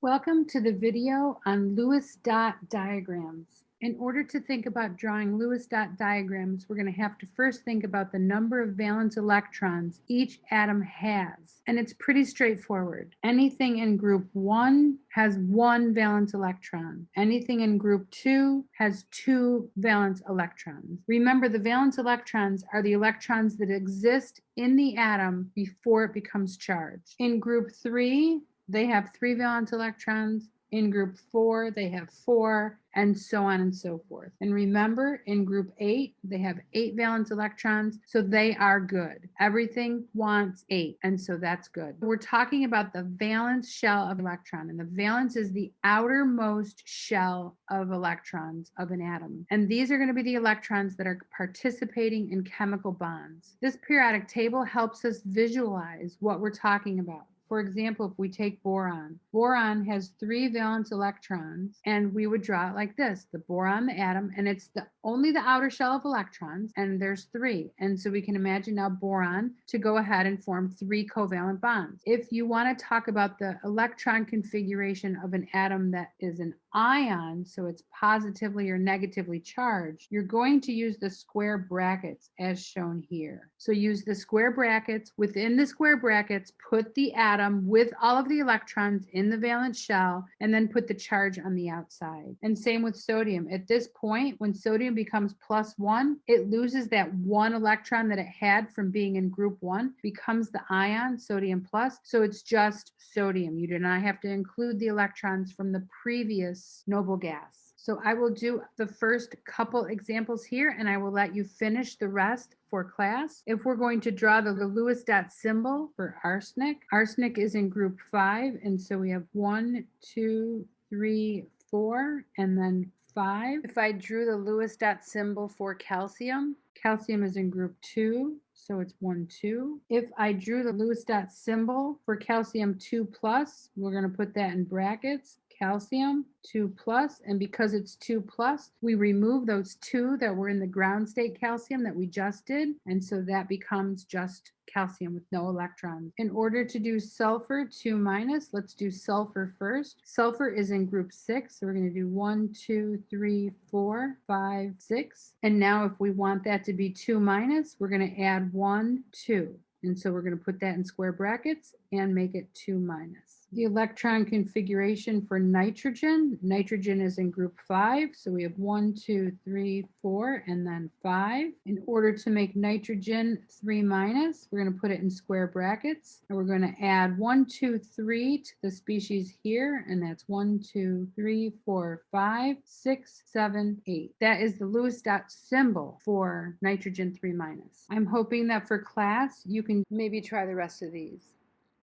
Welcome to the video on Lewis dot diagrams. In order to think about drawing Lewis dot diagrams, we're going to have to first think about the number of valence electrons each atom has. And it's pretty straightforward. Anything in group 1 has 1 valence electron. Anything in group 2 has 2 valence electrons. Remember, the valence electrons are the electrons that exist in the atom before it becomes charged. In group 3, they have 3 valence electrons. In group 4, they have 4, and so on and so forth. And remember, in group 8, they have 8 valence electrons, so they are good. Everything wants 8, and so that's good. We're talking about the valence shell of electron, and the valence is the outermost shell of electrons of an atom. And these are going to be the electrons that are participating in chemical bonds. This periodic table helps us visualize what we're talking about. For example, if we take boron, boron has 3 valence electrons, and we would draw it like this: the boron, the atom, and it's only the outer shell of electrons, and there's 3. And so we can imagine now boron to go ahead and form 3 covalent bonds. If you want to talk about the electron configuration of an atom that is an ion, so it's positively or negatively charged, you're going to use the square brackets as shown here. So use the square brackets. Within the square brackets, put the atom with all of the electrons in the valence shell, and then put the charge on the outside. And same with sodium. At this point, when sodium becomes +1, it loses that 1 electron that it had from being in group 1, becomes the ion, sodium plus, so it's just sodium. You do not have to include the electrons from the previous noble gas. So I will do the first couple examples here, and I will let you finish the rest for class. If we're going to draw the Lewis dot symbol for arsenic, arsenic is in group 5, and so we have 1, 2, 3, 4, and then 5. If I drew the Lewis dot symbol for calcium, calcium is in group 2, so it's 1, 2. If I drew the Lewis dot symbol for calcium 2 plus, we're going to put that in brackets, calcium 2 plus, and because it's 2 plus, we remove those 2 that were in the ground state calcium that we just did, and so that becomes just calcium with no electrons. In order to do sulfur 2 minus, let's do sulfur first. Sulfur is in group 6, so we're going to do 1, 2, 3, 4, 5, 6. And now if we want that to be 2 minus, we're going to add 1, 2. And so we're going to put that in square brackets and make it 2 minus. The electron configuration for nitrogen. Nitrogen is in group 5. So we have 1, 2, 3, 4, and then 5. In order to make nitrogen 3 minus, we're going to put it in square brackets. And we're going to add 1, 2, 3 to the species here. And that's 1, 2, 3, 4, 5, 6, 7, 8. That is the Lewis dot symbol for nitrogen 3 minus. I'm hoping that for class, you can maybe try the rest of these.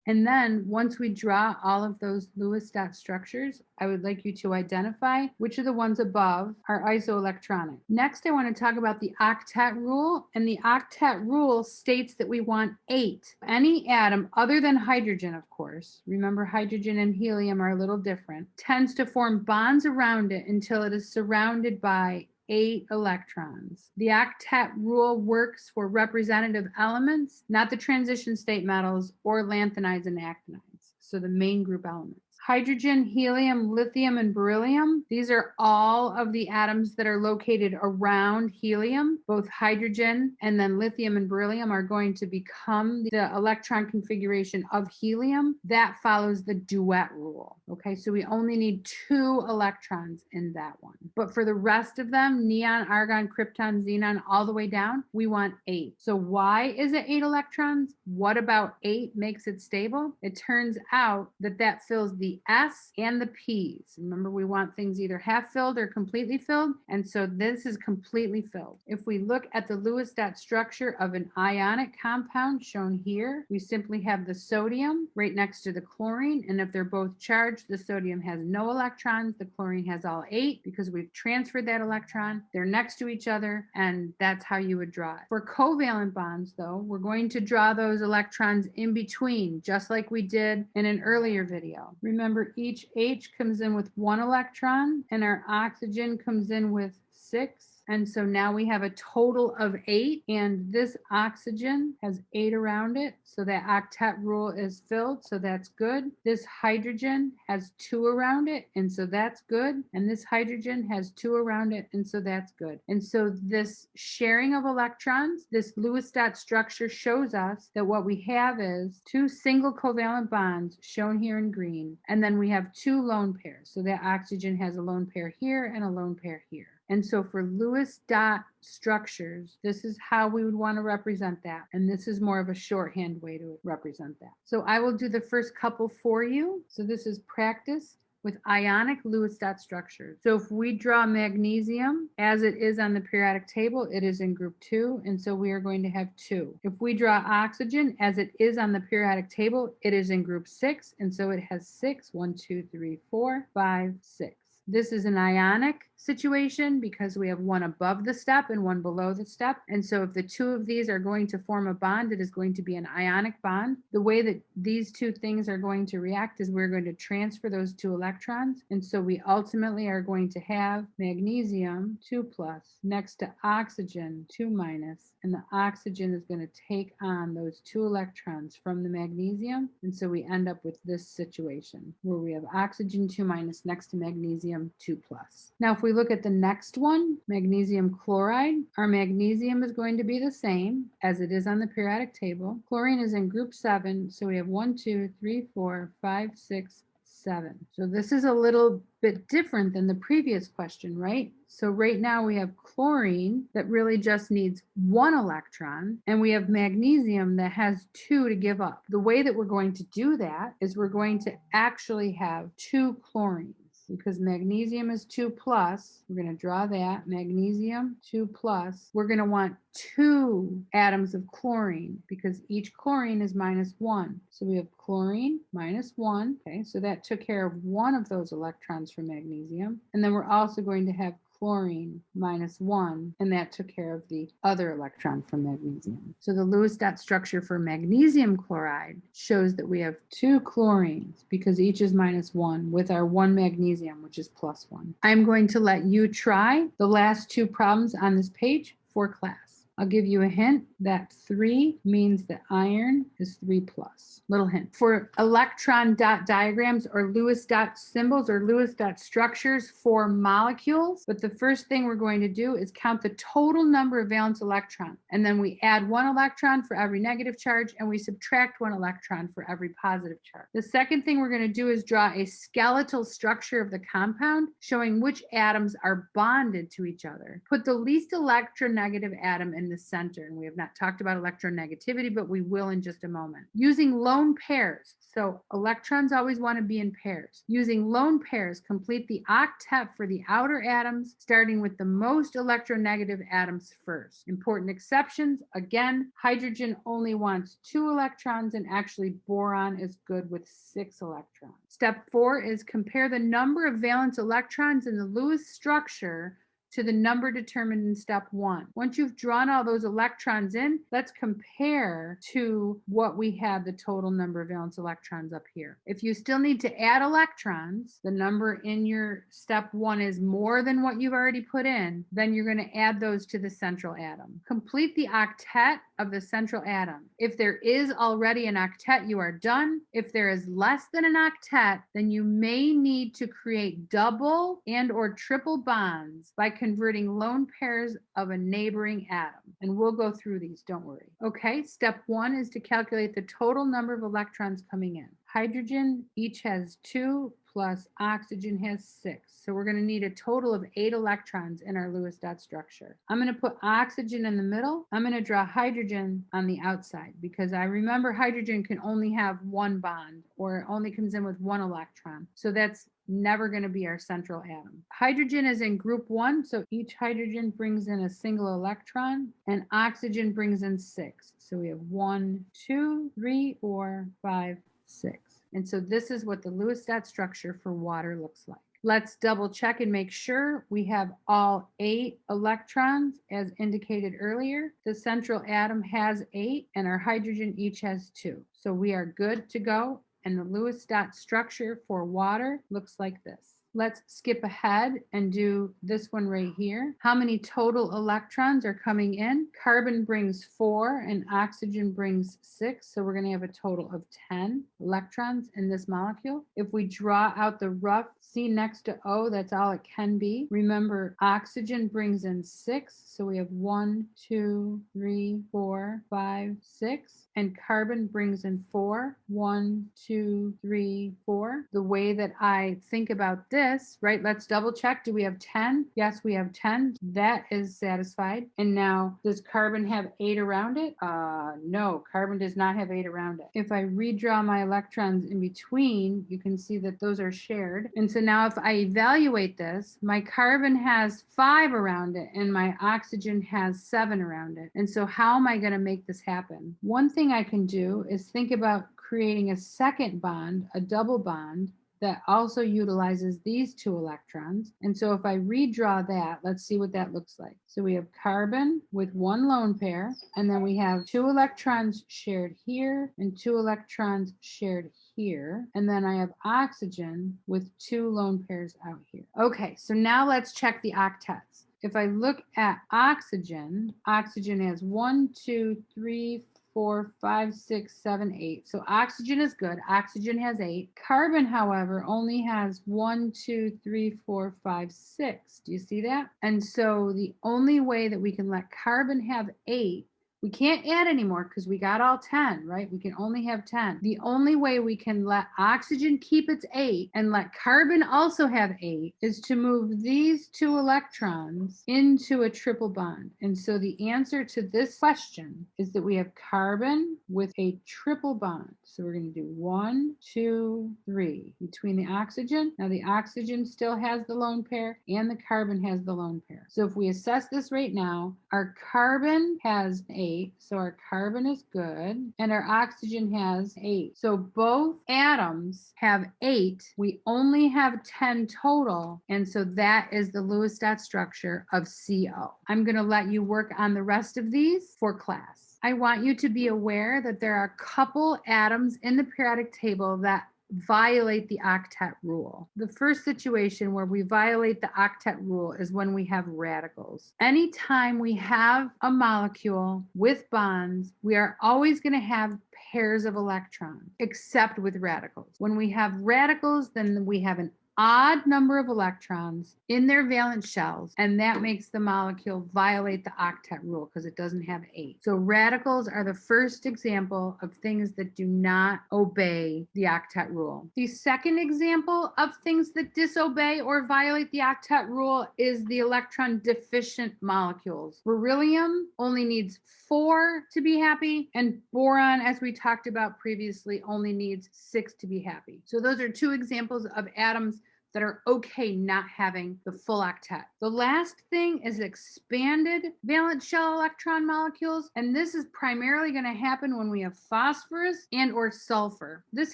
And then once we draw all of those Lewis dot structures, I would like you to identify which of the ones above are isoelectronic. Next, I want to talk about the octet rule. And the octet rule states that we want 8. Any atom other than hydrogen, of course, remember hydrogen and helium are a little different, tends to form bonds around it until it is surrounded by 8 electrons. The octet rule works for representative elements, not the transition state metals or lanthanides and actinides, so the main group elements. Hydrogen, helium, lithium, and beryllium, these are all of the atoms that are located around helium. Both hydrogen and then lithium and beryllium are going to become the electron configuration of helium. That follows the duet rule. Okay, so we only need 2 electrons in that one. But for the rest of them, neon, argon, krypton, xenon, all the way down, we want 8. So why is it 8 electrons? What about 8 makes it stable? It turns out that fills the S and the P's. Remember, we want things either half filled or completely filled, and so this is completely filled. If we look at the Lewis dot structure of an ionic compound shown here, we simply have the sodium right next to the chlorine, and if they're both charged, the sodium has no electrons, the chlorine has all 8 because we've transferred that electron. They're next to each other, and that's how you would draw it. For covalent bonds, though, we're going to draw those electrons in between, just like we did in an earlier video. Remember, each H comes in with 1 electron, and our oxygen comes in with 6. And so now we have a total of 8, and this oxygen has 8 around it. So that octet rule is filled. So that's good. This hydrogen has 2 around it. And so that's good. And this hydrogen has 2 around it. And so that's good. And so this sharing of electrons, this Lewis dot structure shows us that what we have is 2 single covalent bonds shown here in green. And then we have 2 lone pairs. So that oxygen has a lone pair here and a lone pair here. And so for Lewis dot structures, this is how we would want to represent that. And this is more of a shorthand way to represent that. So I will do the first couple for you. So this is practice with ionic Lewis dot structures. So if we draw magnesium as it is on the periodic table, it is in group 2. And so we are going to have 2. If we draw oxygen as it is on the periodic table, it is in group 6. And so it has 6. 1, 2, 3, 4, 5, 6. This is an ionic situation because we have one above the step and one below the step. And so if the two of these are going to form a bond, it is going to be an ionic bond. The way that these two things are going to react is we're going to transfer those 2 electrons. And so we ultimately are going to have magnesium 2 plus next to oxygen 2 minus. And the oxygen is going to take on those 2 electrons from the magnesium. And so we end up with this situation where we have oxygen 2 minus next to magnesium 2 plus. Now, if we look at the next one, magnesium chloride, our magnesium is going to be the same as it is on the periodic table. Chlorine is in group 7. So we have 1, 2, 3, 4, 5, 6, 7. So this is a little bit different than the previous question, right? So right now we have chlorine that really just needs 1 electron, and we have magnesium that has 2 to give up. The way that we're going to do that is we're going to actually have 2 chlorines. Because magnesium is 2 plus, we're going to draw that, magnesium 2 plus. We're going to want 2 atoms of chlorine because each chlorine is minus 1. So we have chlorine minus 1. Okay, so that took care of one of those electrons from magnesium. And then we're also going to have chlorine minus 1, and that took care of the other electron from magnesium. So the Lewis dot structure for magnesium chloride shows that we have 2 chlorines because each is minus 1 with our 1 magnesium, which is plus 1. I'm going to let you try the last 2 problems on this page for class. I'll give you a hint that 3 means that iron is 3 plus. Little hint. For electron dot diagrams or Lewis dot symbols or Lewis dot structures for molecules, but the first thing we're going to do is count the total number of valence electrons. And then we add 1 electron for every negative charge and we subtract 1 electron for every positive charge. The second thing we're going to do is draw a skeletal structure of the compound showing which atoms are bonded to each other. Put the least electronegative atom in the center. And we have not talked about electronegativity, but we will in just a moment. Using lone pairs. So electrons always want to be in pairs. Using lone pairs, complete the octet for the outer atoms, starting with the most electronegative atoms first. Important exceptions. Again, hydrogen only wants 2 electrons, and actually boron is good with 6 electrons. Step 4 is compare the number of valence electrons in the Lewis structure to the number determined in step 1. Once you've drawn all those electrons in, let's compare to what we had the total number of valence electrons up here. If you still need to add electrons, the number in your step 1 is more than what you've already put in, then you're going to add those to the central atom. Complete the octet of the central atom. If there is already an octet, you are done. If there is less than an octet, then you may need to create double and or triple bonds by converting lone pairs of a neighboring atom. And we'll go through these, don't worry. Okay, step 1 is to calculate the total number of electrons coming in. Hydrogen each has 2 plus oxygen has 6. So we're going to need a total of 8 electrons in our Lewis dot structure. I'm going to put oxygen in the middle. I'm going to draw hydrogen on the outside because I remember hydrogen can only have 1 bond or it only comes in with 1 electron. So that's never going to be our central atom. Hydrogen is in group 1, so each hydrogen brings in a single electron, and oxygen brings in 6. So we have 1, 2, 3, 4, 5, 6. And so this is what the Lewis dot structure for water looks like. Let's double check and make sure we have all 8 electrons as indicated earlier. The central atom has 8 and our hydrogen each has 2. So we are good to go. And the Lewis dot structure for water looks like this. Let's skip ahead and do this one right here. How many total electrons are coming in? Carbon brings 4 and oxygen brings 6. So we're going to have a total of 10 electrons in this molecule. If we draw out the rough C next to O, that's all it can be. Remember, oxygen brings in 6. So we have 1, 2, 3, 4, 5, 6. And carbon brings in 4. 1, 2, 3, 4. The way that I think about this, right? Let's double check. Do we have 10? Yes, we have 10. That is satisfied. And now, does carbon have 8 around it? No, carbon does not have 8 around it. If I redraw my electrons in between, you can see that those are shared. And so now if I evaluate this, my carbon has 5 around it and my oxygen has 7 around it. And so how am I going to make this happen? One thing I can do is think about creating a second bond, a double bond, that also utilizes these 2 electrons. And so if I redraw that, let's see what that looks like. So we have carbon with 1 lone pair, and then we have 2 electrons shared here and 2 electrons shared here. And then I have oxygen with 2 lone pairs out here. Okay, so now let's check the octets. If I look at oxygen, oxygen has 1, 2, 3, 4, 5, 6, 7, 8. So oxygen is good. Oxygen has 8. Carbon, however, only has 1, 2, 3, 4, 5, 6. Do you see that? And so the only way that we can let carbon have 8, we can't add anymore because we got all 10, right? We can only have 10. The only way we can let oxygen keep its 8 and let carbon also have 8 is to move these 2 electrons into a triple bond. And so the answer to this question is that we have carbon with a triple bond. So we're going to do 1, 2, 3 between the oxygen. Now the oxygen still has the lone pair and the carbon has the lone pair. So if we assess this right now, our carbon has 8. So our carbon is good and our oxygen has 8. So both atoms have 8. We only have 10 total. And so that is the Lewis dot structure of CO. I'm going to let you work on the rest of these for class. I want you to be aware that there are a couple atoms in the periodic table that violate the octet rule. The first situation where we violate the octet rule is when we have radicals. Anytime we have a molecule with bonds, we are always going to have pairs of electrons, except with radicals. When we have radicals, then we have an odd number of electrons in their valence shells, and that makes the molecule violate the octet rule because it doesn't have 8. So radicals are the first example of things that do not obey the octet rule. The second example of things that disobey or violate the octet rule is the electron deficient molecules. Beryllium only needs 4 to be happy, and boron, as we talked about previously, only needs 6 to be happy. So those are 2 examples of atoms that are okay not having the full octet. The last thing is expanded valence shell electron molecules, and this is primarily going to happen when we have phosphorus and or sulfur. This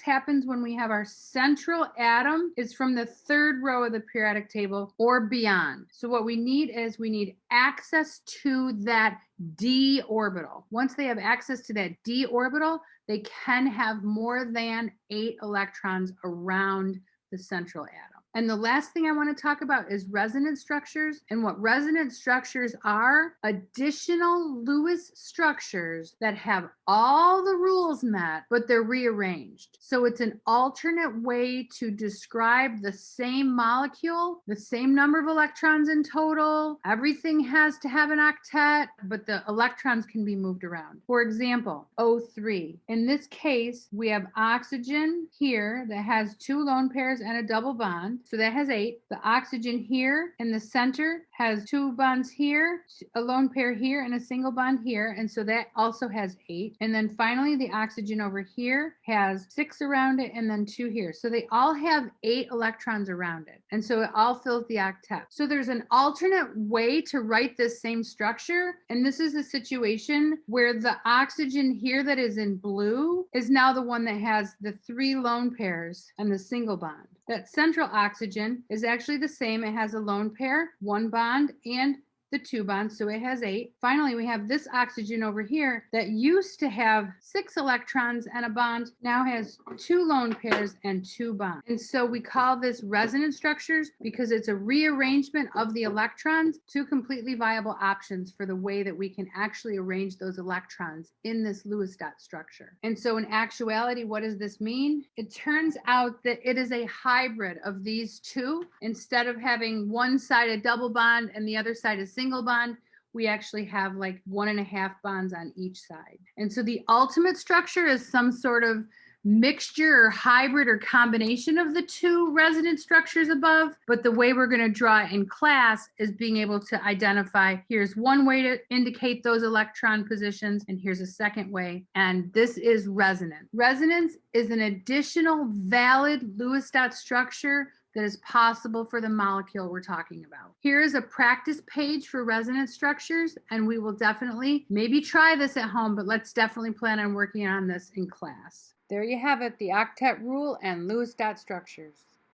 happens when we have our central atom is from the 3rd row of the periodic table or beyond. So what we need is we need access to that d orbital. Once they have access to that d orbital, they can have more than 8 electrons around the central atom. And the last thing I want to talk about is resonance structures. And what resonance structures are, additional Lewis structures that have all the rules met, but they're rearranged. So it's an alternate way to describe the same molecule, the same number of electrons in total. Everything has to have an octet, but the electrons can be moved around. For example, O3. In this case, we have oxygen here that has 2 lone pairs and a double bond. So that has 8. The oxygen here in the center has 2 bonds here, a lone pair here, and a single bond here. And so that also has 8. And then finally, the oxygen over here has 6 around it and then 2 here. So they all have 8 electrons around it. And so it all fills the octet. So there's an alternate way to write this same structure. And this is a situation where the oxygen here that is in blue is now the one that has the 3 lone pairs and the single bond. That central oxygen is actually the same. It has a lone pair, 1 bond, and the 2 bonds, so it has 8. Finally, we have this oxygen over here that used to have 6 electrons and a bond, now has 2 lone pairs and 2 bonds. And so we call this resonance structures because it's a rearrangement of the electrons, 2 completely viable options for the way that we can actually arrange those electrons in this Lewis dot structure. And so in actuality, what does this mean? It turns out that it is a hybrid of these two. Instead of having one side a double bond and the other side a single bond, we actually have like 1.5 bonds on each side. And so the ultimate structure is some sort of mixture or hybrid or combination of the two resonance structures above. But the way we're going to draw it in class is being able to identify, here's one way to indicate those electron positions, and here's a second way. And this is resonance. Resonance is an additional valid Lewis dot structure that is possible for the molecule we're talking about. Here is a practice page for resonance structures, and we will definitely maybe try this at home, but let's definitely plan on working on this in class. There you have it, the octet rule and Lewis dot structures.